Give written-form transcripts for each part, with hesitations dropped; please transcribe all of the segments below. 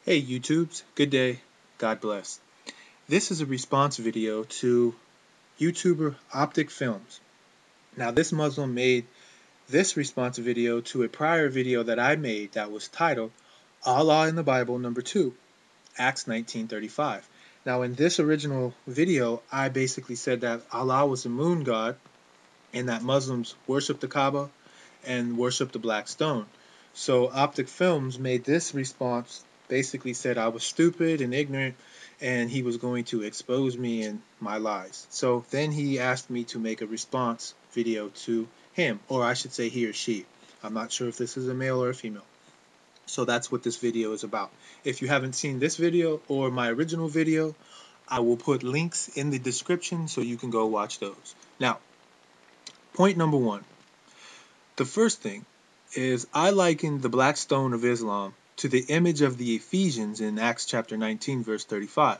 Hey YouTubes, good day, God bless. This is a response video to YouTuber Optikfilms. Now this Muslim made this response video to a prior video that I made that was titled Allah in the Bible number 2, Acts 19:35. Now in this original video I basically said that Allah was a moon god and that Muslims worship the Kaaba and worship the black stone. So Optikfilms made this response, basically said I was stupid and ignorant and he was going to expose me and my lies. So then he asked me to make a response video to him, or I should say he or she. I'm not sure if this is a male or a female. So that's what this video is about. If you haven't seen this video or my original video, I will put links in the description so you can go watch those. Now, point number one. The first thing is I liken the black stone of Islam to the image of the Ephesians in Acts chapter 19 verse 35.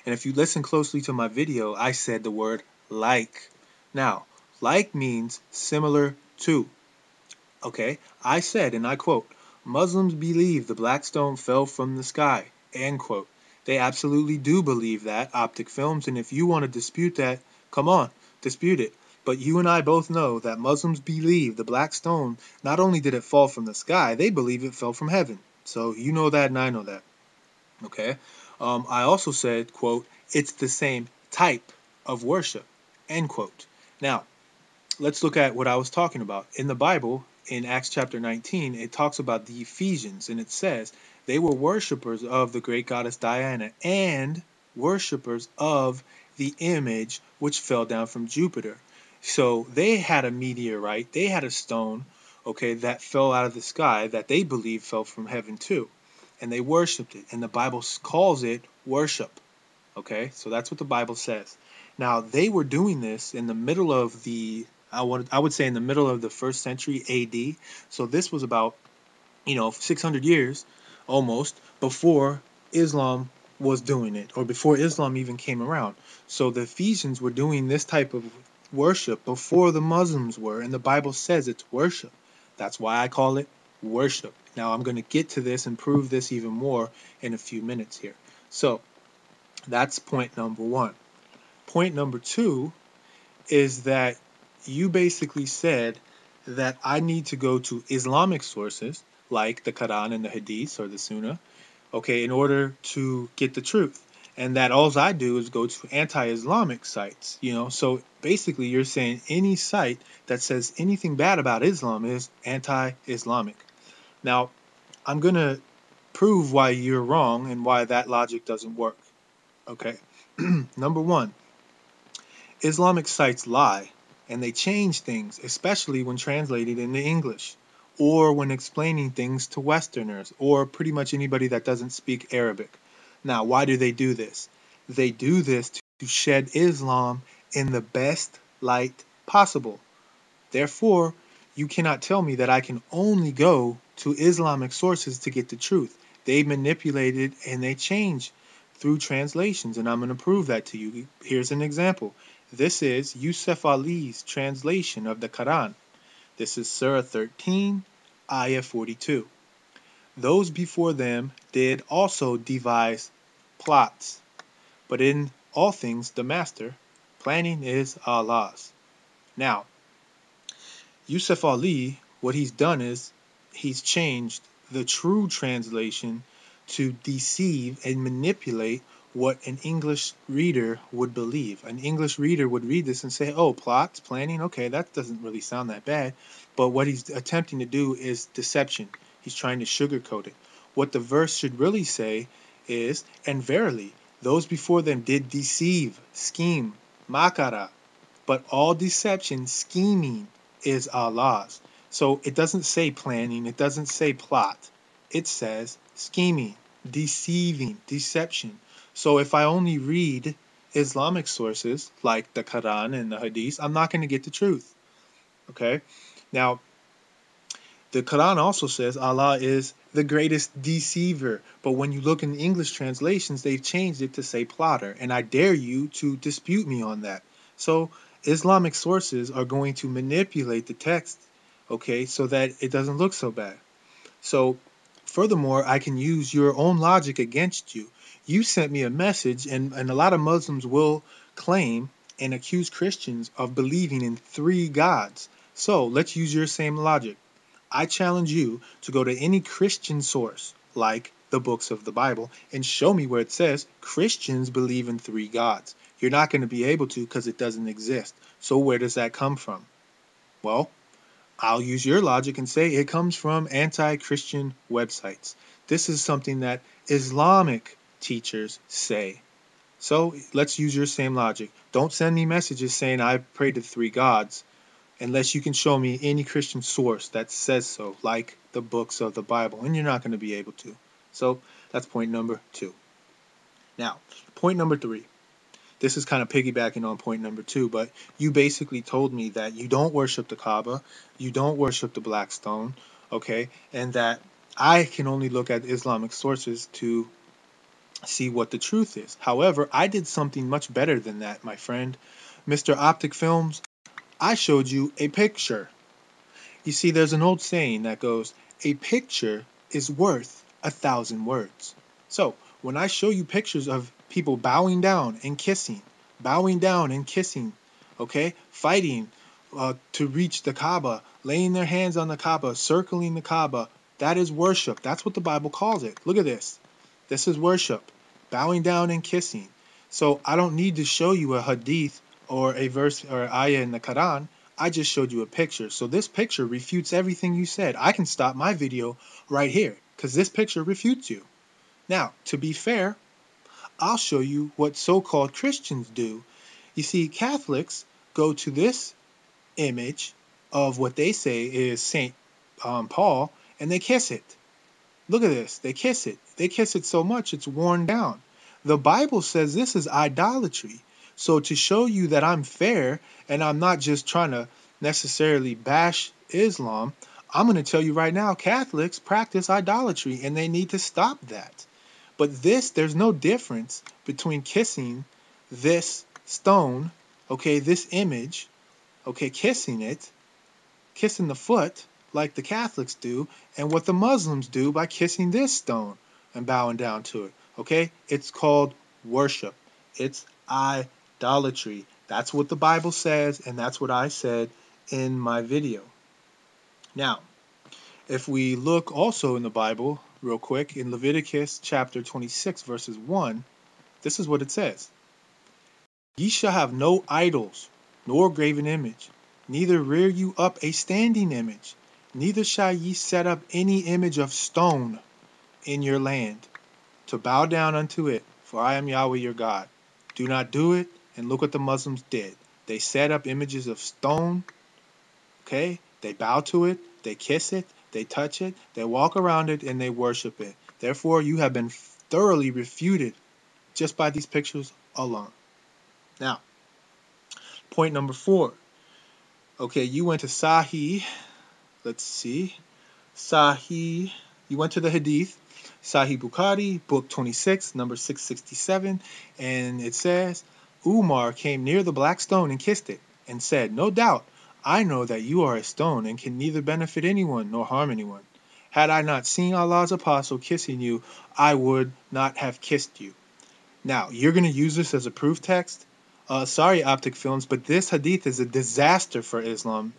And if you listen closely to my video, I said the word like. Now, like means similar to. Okay, I said, and I quote, Muslims believe the black stone fell from the sky, end quote. They absolutely do believe that, Optikfilms, and if you want to dispute that, come on, dispute it. But you and I both know that Muslims believe the black stone, not only did it fall from the sky, they believe it fell from heaven. So you know that and I know that. Okay. I also said, quote, it's the same type of worship, end quote. Now, let's look at what I was talking about. In the Bible, in Acts chapter 19, it talks about the Ephesians, and it says they were worshipers of the great goddess Diana and worshipers of the image which fell down from Jupiter. So they had a meteorite, they had a stone, okay, that fell out of the sky that they believed fell from heaven too. And they worshipped it, and the Bible calls it worship. Okay, so that's what the Bible says. Now, they were doing this in the middle of the, I would say in the middle of the 1st century AD. So this was about, 600 years almost before Islam was doing it, or before Islam even came around. So the Ephesians were doing this type of worship before the Muslims were, and the Bible says it's worship. That's why I call it worship. Now, I'm going to get to this and prove this even more in a few minutes here. So that's point number one. Point number two is that you basically said that I need to go to Islamic sources like the Quran and the Hadiths or the Sunna, okay, in order to get the truth. And that all I do is go to anti-Islamic sites, So basically you're saying any site that says anything bad about Islam is anti-Islamic. Now, I'm going to prove why you're wrong and why that logic doesn't work. Okay. Number one, Islamic sites lie, and they change things, especially when translated into English, or when explaining things to Westerners, or pretty much anybody that doesn't speak Arabic. Now, why do they do this? They do this to shed Islam in the best light possible. Therefore, you cannot tell me that I can only go to Islamic sources to get the truth. They manipulate it and they change through translations, and I'm going to prove that to you. Here's an example. This is Yusuf Ali's translation of the Quran. This is Surah 13, Ayah 42. Those before them did also devise plots, but in all things the master, planning is Allah's. Now, Yusuf Ali, what he's done is he's changed the true translation to deceive and manipulate what an English reader would believe. An English reader would read this and say, oh, plots, planning, okay, that doesn't really sound that bad. But what he's attempting to do is deception. He's trying to sugarcoat it. What the verse should really say is, and verily, those before them did deceive, scheme, makara, but all deception, scheming, is Allah's. So it doesn't say planning, it doesn't say plot. It says scheming, deceiving, deception. So if I only read Islamic sources like the Quran and the Hadiths, I'm not going to get the truth. Okay? Now, the Quran also says Allah is the greatest deceiver. But when you look in the English translations, they've changed it to say plotter. And I dare you to dispute me on that. So Islamic sources are going to manipulate the text, okay, so that it doesn't look so bad. So, Furthermore, I can use your own logic against you. You sent me a message, and a lot of Muslims will claim and accuse Christians of believing in three gods. So let's use your same logic. I challenge you to go to any Christian source, like the books of the Bible, and show me where it says Christians believe in three gods. You're not going to be able to because it doesn't exist. So where does that come from? Well, I'll use your logic and say it comes from anti-Christian websites. This is something that Islamic teachers say. So let's use your same logic. Don't send me messages saying I pray to three gods unless you can show me any Christian source that says so, like the books of the Bible, and you're not going to be able to. So that's point number 2. Now, point number 3. This is kind of piggybacking on point number 2, but you basically told me that you don't worship the Kaaba, you don't worship the Black Stone, okay, and that I can only look at Islamic sources to see what the truth is. However, I did something much better than that, my friend. Mr. Optikfilms, I showed you a picture. You see, there's an old saying that goes, a picture is worth 1,000 words. So, when I show you pictures of people bowing down and kissing, okay, fighting to reach the Kaaba, laying their hands on the Kaaba, circling the Kaaba, that is worship. That's what the Bible calls it. Look at this. This is worship, bowing down and kissing. So, I don't need to show you a hadith or a verse or ayah in the Quran. I just showed you a picture. So this picture refutes everything you said. I can stop my video right here because this picture refutes you. Now, to be fair, I'll show you what so-called Christians do. You see, Catholics go to this image of what they say is St. Paul, and they kiss it. Look at this. They kiss it. They kiss it so much it's worn down. The Bible says this is idolatry. So to show you that I'm fair and I'm not just trying to necessarily bash Islam, I'm going to tell you right now, Catholics practice idolatry and they need to stop that. But there's no difference between kissing this stone, okay, this image, okay, kissing it, kissing the foot like the Catholics do, and what the Muslims do by kissing this stone and bowing down to it. Okay? It's called worship. It's idolatry. That's what the Bible says, and that's what I said in my video. Now, if we look also in the Bible, real quick, in Leviticus chapter 26, verses 1, this is what it says. Ye shall have no idols, nor graven image, neither rear you up a standing image, neither shall ye set up any image of stone in your land, to bow down unto it, for I am Yahweh your God. Do not do it, and look what the Muslims did. They set up images of stone, okay? They bow to it, they kiss it, they touch it, they walk around it, and they worship it. Therefore, you have been thoroughly refuted just by these pictures alone. Now, point number 4. Okay, you went to Sahih. Let's see. Sahih. You went to the Hadith. Sahih Bukhari, book 26, number 667. And it says, Umar came near the black stone and kissed it, and said, No doubt, I know that you are a stone and can neither benefit anyone nor harm anyone. Had I not seen Allah's apostle kissing you, I would not have kissed you. Now, you're going to use this as a proof text? Sorry, Optikfilms, but this hadith is a disaster for Islam.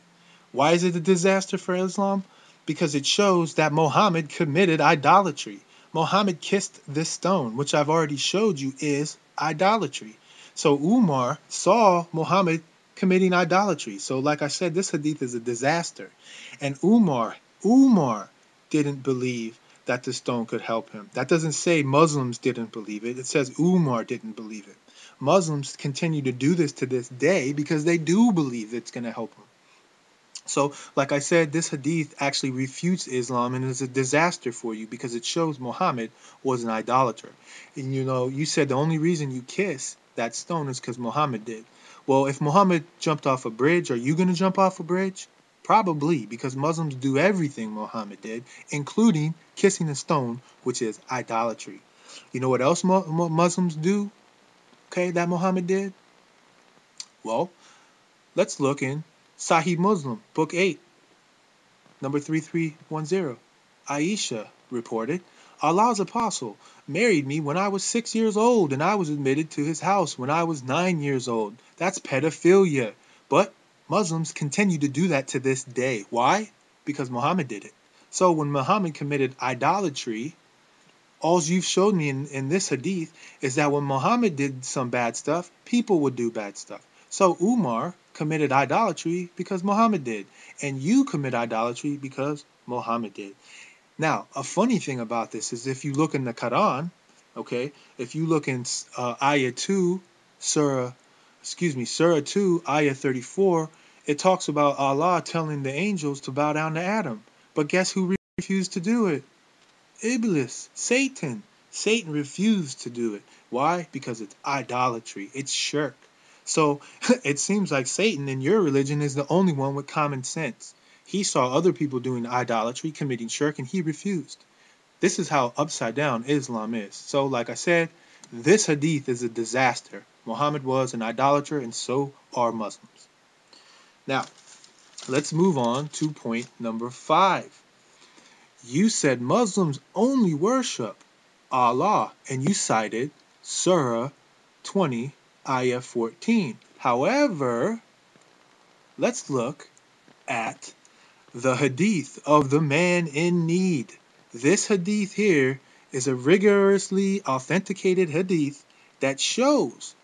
Why is it a disaster for Islam? Because it shows that Mohammed committed idolatry. Mohammed kissed this stone, which I've already showed you is idolatry. So Umar saw Mohammed committing idolatry. So like I said, this hadith is a disaster. And Umar didn't believe that the stone could help him. That doesn't say Muslims didn't believe it. It says Umar didn't believe it. Muslims continue to do this to this day because they do believe it's going to help them. So, like I said, this hadith actually refutes Islam and is a disaster for you because it shows Muhammad was an idolater. And you said the only reason you kiss that stone is because Muhammad did. Well, if Muhammad jumped off a bridge, are you going to jump off a bridge? Probably, because Muslims do everything Muhammad did, including kissing a stone, which is idolatry. You know what else Muslims do, okay, that Muhammad did? Well, let's look in Sahih Muslim, book 8, number 3310. Aisha reported, Allah's apostle married me when I was 6 years old and I was admitted to his house when I was 9 years old. That's pedophilia. But Muslims continue to do that to this day. Why? Because Muhammad did it. So when Muhammad committed idolatry, all you've showed me in this hadith is that when Muhammad did some bad stuff, people would do bad stuff. So Umar committed idolatry because Muhammad did, and you commit idolatry because Muhammad did. Now, a funny thing about this is if you look in the Quran, okay, if you look in Ayah 2, Surah 2, Ayah 34, it talks about Allah telling the angels to bow down to Adam. But guess who refused to do it? Iblis, Satan. Satan refused to do it. Why? Because it's idolatry. It's shirk. So it seems like Satan in your religion is the only one with common sense. He saw other people doing idolatry, committing shirk, and he refused. This is how upside down Islam is. So like I said, this hadith is a disaster. Muhammad was an idolater, and so are Muslims. Now, let's move on to point number 5. You said Muslims only worship Allah, and you cited Surah 20, Ayah 14. However, let's look at the hadith of the man in need. This hadith here is a rigorously authenticated hadith that shows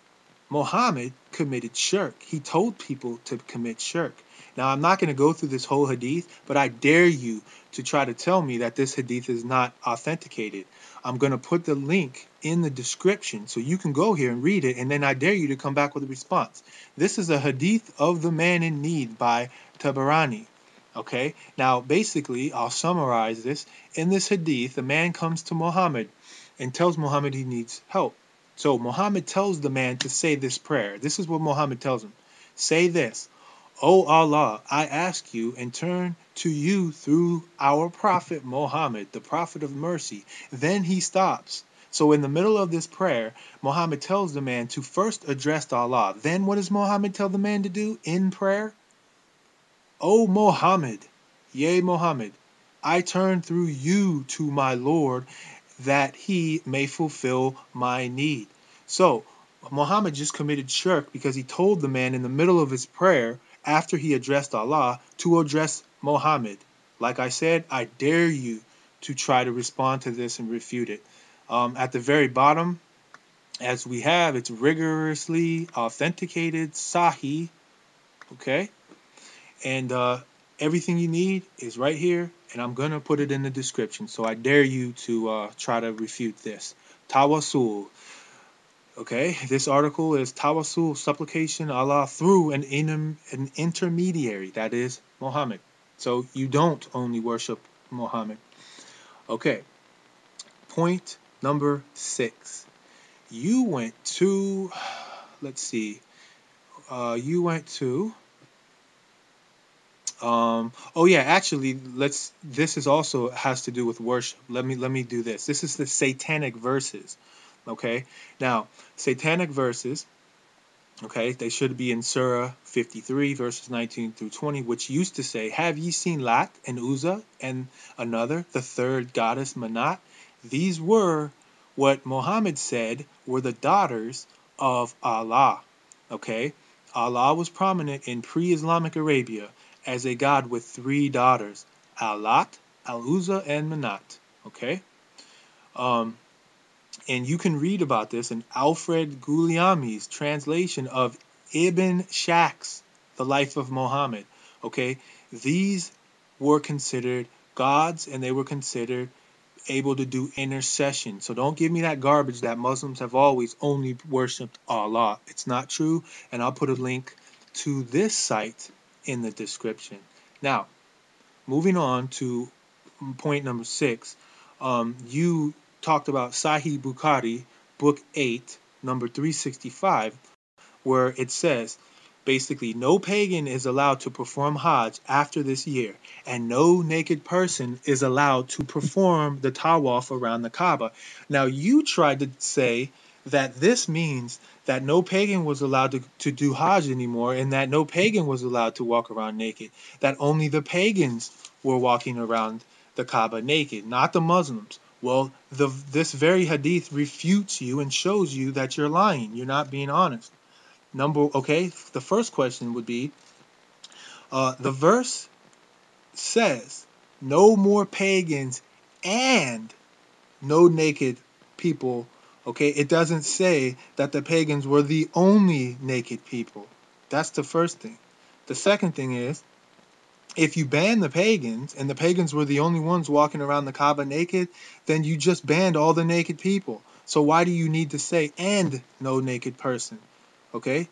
Muhammad committed shirk. He told people to commit shirk. Now, I'm not going to go through this whole hadith, but I dare you to try to tell me that this hadith is not authenticated. I'm going to put the link in the description so you can go here and read it, and then I dare you to come back with a response. This is a hadith of the man in need by Tabarani. Okay, now basically, I'll summarize this. In this hadith, a man comes to Muhammad and tells Muhammad he needs help. So Muhammad tells the man to say this prayer. This is what Muhammad tells him. Say this: O Allah, I ask you and turn to you through our prophet Muhammad, the prophet of mercy. Then he stops. So in the middle of this prayer, Muhammad tells the man to first address Allah. Then what does Muhammad tell the man to do in prayer? O Muhammad, yea Muhammad, I turn through you to my Lord, that he may fulfill my need. So Muhammad just committed shirk because he told the man in the middle of his prayer, after he addressed Allah, to address Muhammad. Like I said, I dare you to try to respond to this and refute it. At the very bottom, as we have, it's rigorously authenticated, Sahih, okay? And everything you need is right here, and I'm going to put it in the description. So I dare you to try to refute this. TAWASSUL. Okay, this article is TAWASSUL, supplication Allah through an intermediary, that is Muhammad. So you don't only worship Muhammad. Okay, point number 6. You went to, let's see, you went to, oh yeah, actually, this is also has to do with worship. Let me do this. This is the Satanic verses. Okay, now Satanic verses, okay, they should be in Surah 53 verses 19 through 20, which used to say, have ye seen Lat and Uzza and another, the third goddess Manat? These were what Muhammad said were the daughters of Allah. Okay, Allah was prominent in pre-Islamic Arabia as a god with 3 daughters, Al-Lat, Al-Uzza, and Manat. Okay, and you can read about this in Alfred Guillaume's translation of Ibn Ishaq's The Life of Muhammad. Okay, these were considered gods, and they were considered able to do intercession. So don't give me that garbage that Muslims have always only worshipped Allah. It's not true, and I'll put a link to this site in the description. Now, moving on to point number 6, you talked about Sahih Bukhari, book 8, number 365, where it says, basically, no pagan is allowed to perform Hajj after this year, and no naked person is allowed to perform the tawaf around the Kaaba. Now, you tried to say that this means that no pagan was allowed to do Hajj anymore, and that no pagan was allowed to walk around naked, that only the pagans were walking around the Kaaba naked, not the Muslims. Well, this very hadith refutes you and shows you that you're lying. You're not being honest. Okay, the first question would be, the verse says, no more pagans and no naked people. Okay, it doesn't say that the pagans were the only naked people. That's the first thing. The second thing is, if you ban the pagans and the pagans were the only ones walking around the Kaaba naked, then you just banned all the naked people. So why do you need to say and no naked person? Okay,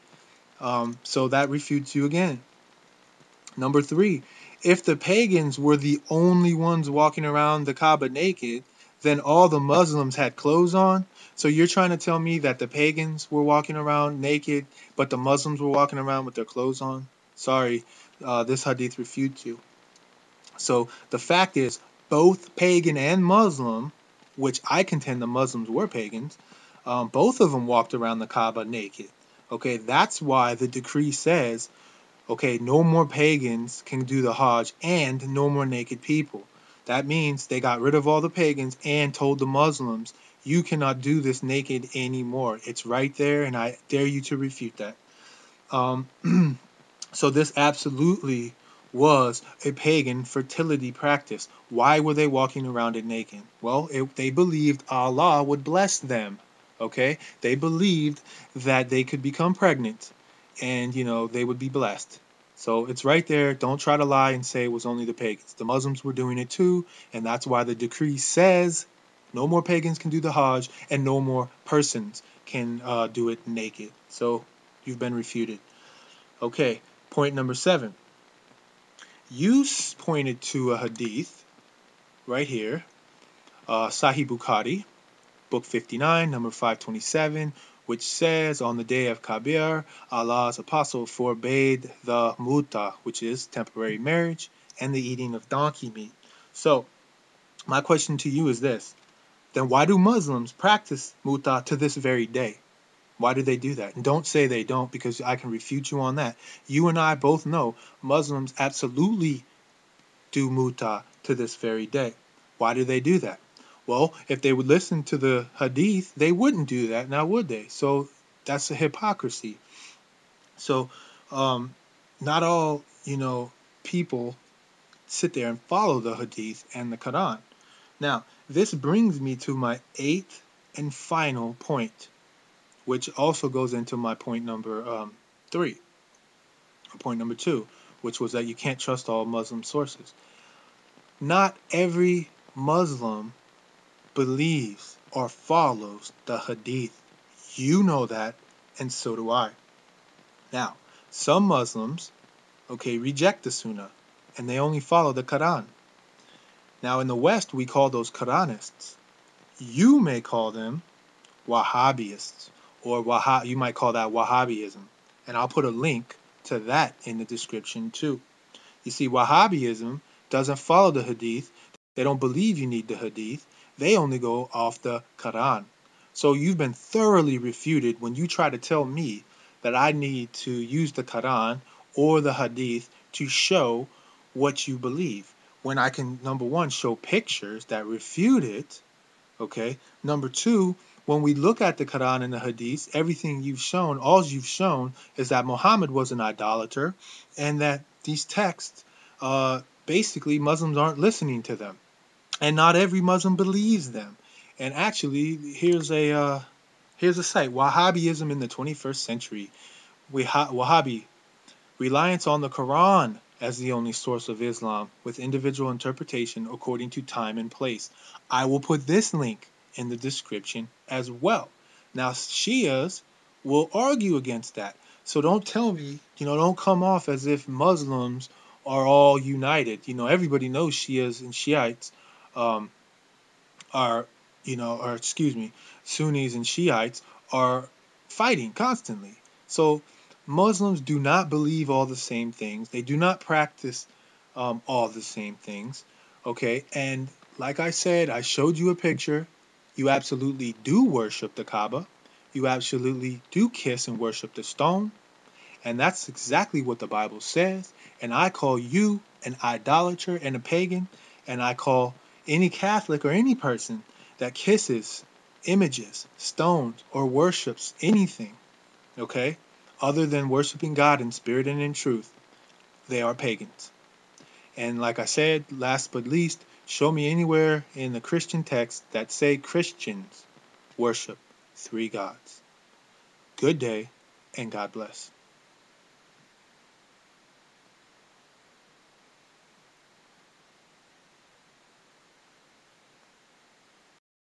so that refutes you again. Number 3, if the pagans were the only ones walking around the Kaaba naked, then all the Muslims had clothes on. So you're trying to tell me that the pagans were walking around naked, but the Muslims were walking around with their clothes on? Sorry, this hadith refutes you. So the fact is, both pagan and Muslim, which I contend the Muslims were pagans, both of them walked around the Kaaba naked. Okay, that's why the decree says, okay, no more pagans can do the Hajj and no more naked people. That means they got rid of all the pagans and told the Muslims, you cannot do this naked anymore. It's right there, and I dare you to refute that. So this absolutely was a pagan fertility practice. Why were they walking around it naked? Well, they believed Allah would bless them. Okay, they believed that they could become pregnant, and they would be blessed. So it's right there. Don't try to lie and say it was only the pagans. The Muslims were doing it too, and that's why the decree says no more pagans can do the Hajj and no more persons can do it naked. So you've been refuted. Okay, point number 7. You pointed to a hadith right here, Sahih Bukhari, book 59, number 527, which says, on the day of Kabir, Allah's apostle forbade the muta, which is temporary marriage, and the eating of donkey meat. So, my question to you is this. Then why do Muslims practice muta to this very day? Why do they do that? And don't say they don't, because I can refute you on that. You and I both know Muslims absolutely do muta to this very day. Why do they do that? Well, if they would listen to the hadith, they wouldn't do that, now would they? So that's a hypocrisy. So not all, people sit there and follow the hadith and the Quran. Now, this brings me to my 8th and final point, which also goes into my point number 3, or point number 2, which was that you can't trust all Muslim sources. Not every Muslim believes or follows the hadith. You know that, and so do I. Now, some Muslims, reject the Sunnah, and they only follow the Quran. Now, in the West, we call those Quranists. You may call them Wahhabists, or you might call that Wahhabism. And I'll put a link to that in the description too. You see, Wahhabism doesn't follow the hadith. They don't believe you need the hadith. They only go off the Quran. So you've been thoroughly refuted when you try to tell me that I need to use the Quran or the hadith to show what you believe, when I can, number 1, show pictures that refute it. Okay. Number 2, when we look at the Quran and the hadith, everything you've shown, all you've shown is that Mohammed was an idolater, and that these texts, basically Muslims aren't listening to them, and not every Muslim believes them. And actually, here's a site, Wahhabism in the 21st century. Wahhabi, reliance on the Quran as the only source of Islam, with individual interpretation according to time and place. I will put this link in the description as well. Now, Shias will argue against that. So don't tell me, don't come off as if Muslims are all united. Everybody knows Shias and Shiites Sunnis and Shiites are fighting constantly. So Muslims do not believe all the same things. They do not practice all the same things. Okay, and like I said, I showed you a picture. You absolutely do worship the Kaaba. You absolutely do kiss and worship the stone. And that's exactly what the Bible says. And I call you an idolater and a pagan. And I call Any Catholic or any person that kisses images, stones, or worships anything, okay, other than worshiping God in spirit and in truth, they are pagans. And like I said, last but least, show me anywhere in the Christian text that say Christians worship three gods. Good day, and God bless.